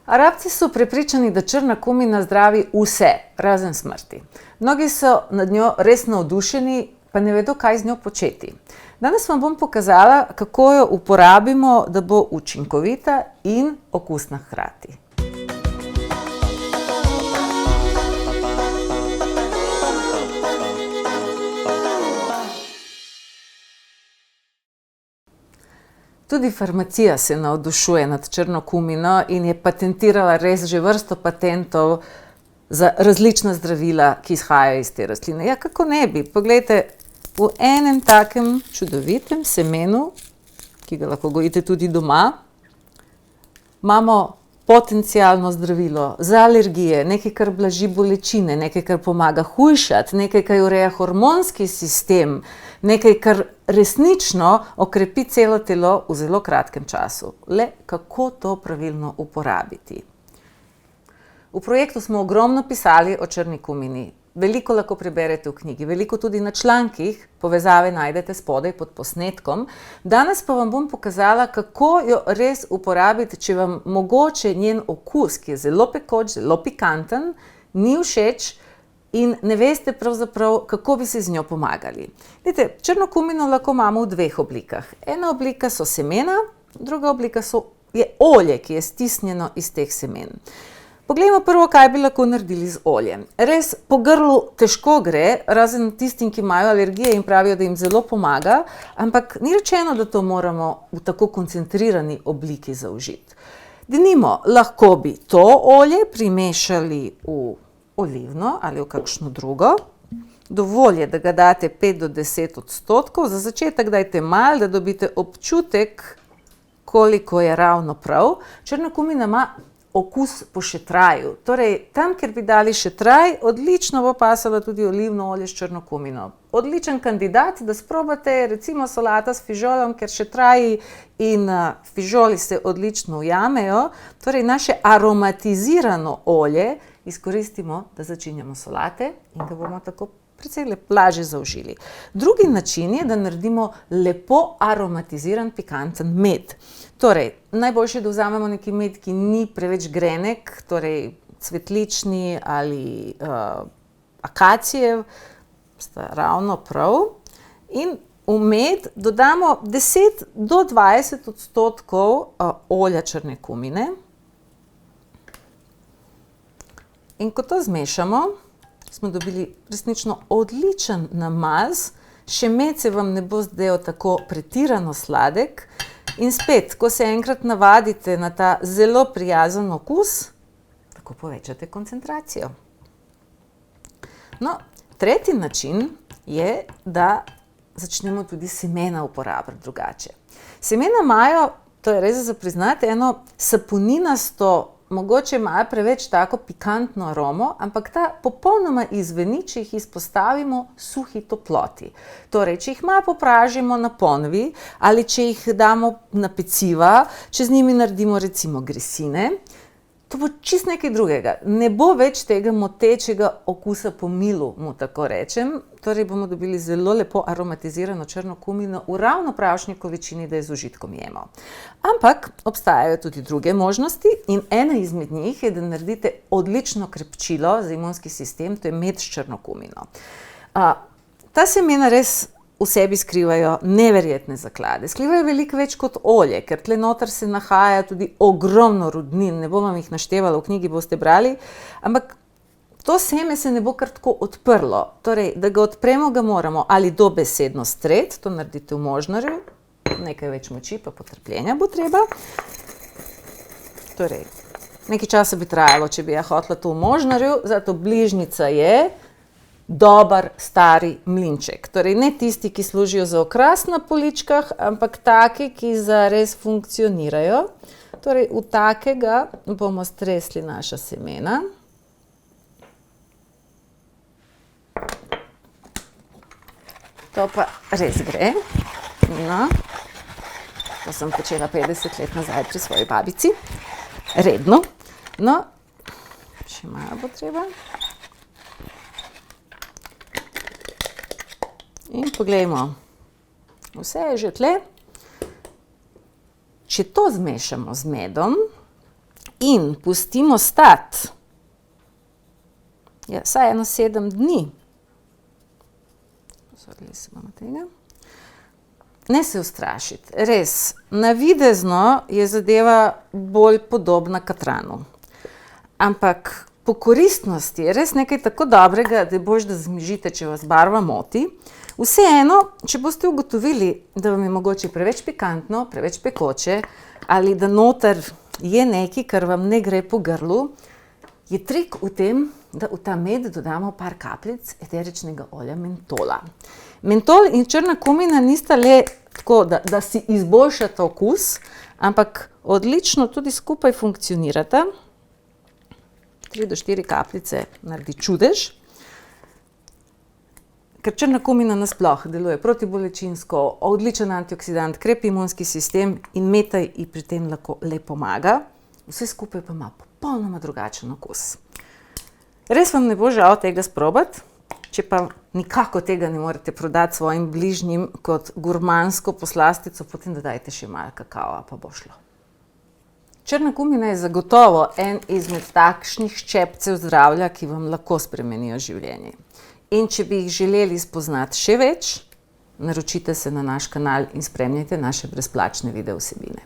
Arabci so prepričani, da črna kumina zdravi vse, razen smrti. Mnogi so nad njo res navdušeni, pa ne vedo, kaj z njo početi. Danes vam bom pokazala, kako jo uporabimo, da bo učinkovita in okusna hkrati. Tudi farmacija se navdušuje nad črno kumino in je patentirala res že vrsto patentov za različna zdravila, ki izhajajo iz te rastline. Ja, kako ne bi? Poglejte, v enem takem čudovitem semenu, ki ga lahko gojite tudi doma, imamo potencialno zdravilo za alergije, nekaj, kar blaži bolečine, nekaj, kar pomaga hujšati, nekaj, kar ureja hormonski sistem, nekaj, kar resnično okrepi celo telo v zelo kratkem času. Le kako to pravilno uporabiti? V projektu smo ogromno pisali o črni kumini. Veliko lahko preberete v knjigi, veliko tudi na člankih, povezave najdete spodaj pod posnetkom. Danes pa vam bom pokazala, kako jo res uporabiti, če vam mogoče njen okus, ki je zelo pekoč, zelo pikanten, ni všeč in ne veste pravzaprav, kako bi si z njo pomagali. Vidite, črno kumino lahko imamo v dveh oblikah. Ena oblika so semena, druga oblika je olje, ki je stisnjeno iz teh semen. Poglejmo prvo, kaj bi lahko naredili z oljem. Res po grlu težko gre, razen tistim, ki imajo alergije in pravijo, da jim zelo pomaga, ampak ni rečeno, da to moramo v tako koncentrirani obliki zaužiti. Denimo, lahko bi to olje primešali v olivno ali v kakšno drugo. Dovolj je, da ga date 5 do 10%. Za začetek dajte malo, da dobite občutek, koliko je ravno prav. Črna kumina ima okus po šetraju. Torej, tam, kjer bi dali šetraj, odlično bo pasalo tudi olivno olje s črno kumino. Odličen kandidat, da sprobate recimo solata s fižolom, ker šetraji in fižoli se odlično ujamejo. Torej, naše aromatizirano olje izkoristimo, da začinjamo solate in ga bomo tako precej lažje zaužili. Drugi način je, da naredimo lepo aromatiziran pikanten med. Torej, najboljše je, da vzamemo neki med, ki ni preveč grenek, torej cvetlični ali akacijev, sta ravno prav. In v med dodamo 10 do 20% olja črne kumine. In ko to zmešamo, smo dobili resnično odličen namaz. Še med se vam ne bo zdel tako pretirano sladek. In spet, ko se enkrat navadite na ta zelo prijazen okus, tako povečate koncentracijo. No, tretji način je, da začnemo tudi semena uporabljati drugače. Semena imajo, to je res za priznati, eno saponinasto, mogoče imajo preveč tako pikantno aromo, ampak ta popolnoma izzveni, če jih izpostavimo suhi toploti. Torej, če jih malo popražimo na ponvi ali če jih damo na peciva, če z njimi naredimo recimo gresine, to bo čist nekaj drugega. Ne bo več tega motečega okusa po milu, mu tako rečem. Torej bomo dobili zelo lepo aromatizirano črno kumino v ravno pravšnji količini, da je z užitkom jemo. Ampak obstajajo tudi druge možnosti in ena izmed njih je, da naredite odlično krepčilo za imunski sistem, to je med s črno kumino. Ta semena res v sebi skrivajo neverjetne zaklade. Skrivajo veliko več kot olje, ker tle noter se nahaja tudi ogromno rudnin. Ne bom vam jih naštevala, v knjigi boste brali, ampak to seme se ne bo kar tako odprlo. Torej, da ga odpremo, ga moramo ali dobesedno streti, to naredite v možnarju, nekaj več moči pa potrpljenja bo treba. Torej, nekaj časa bi trajalo, če bi ja hotela to v možnarju, zato bližnjica je dober stari mlinček. Torej, ne tisti, ki služijo za okras na poličkah, ampak taki, ki zares funkcionirajo. Torej, v takega bomo stresli naša semena. To pa res gre. No, to sem počela 50 let nazaj pri svoji babici. Redno. No, še malo bo treba. In poglejmo, vse je že tle. Če to zmešamo z medom in pustimo stati vsaj 7 dni. Ne se ustrašiti, res, navidezno je zadeva bolj podobna katranu. Ampak po koristnosti je res nekaj tako dobrega, da je boljše, da zmižite, če vas barva moti. Vseeno, če boste ugotovili, da vam je mogoče preveč pikantno, preveč pekoče, ali da noter je nekaj, kar vam ne gre po grlu, je trik v tem, da v ta med dodamo par kapljic eteričnega olja mentola. Mentol in črna kumina nista le tako, da si izboljšata okus, ampak odlično tudi skupaj funkcionirata. 3 do 4 kapljice naredi čudež. Ker črna kumina nasploh deluje protibolečinsko, odličen antioksidant, krepi imunski sistem in meta ji pri tem lahko le pomaga. Vse skupaj pa ima popolnoma drugačen okus. Res vam ne bo žal tega sprobati, če pa nikako tega ne morete prodati svojim bližnjim kot gurmansko poslastico, potem dodajte še malo kakava, pa bo šlo. Črna kumina je zagotovo en izmed takšnih ščepcev zdravja, ki vam lahko spremenijo življenje. In če bi jih želeli spoznati še več, naročite se na naš kanal in spremljajte naše brezplačne video vsebine.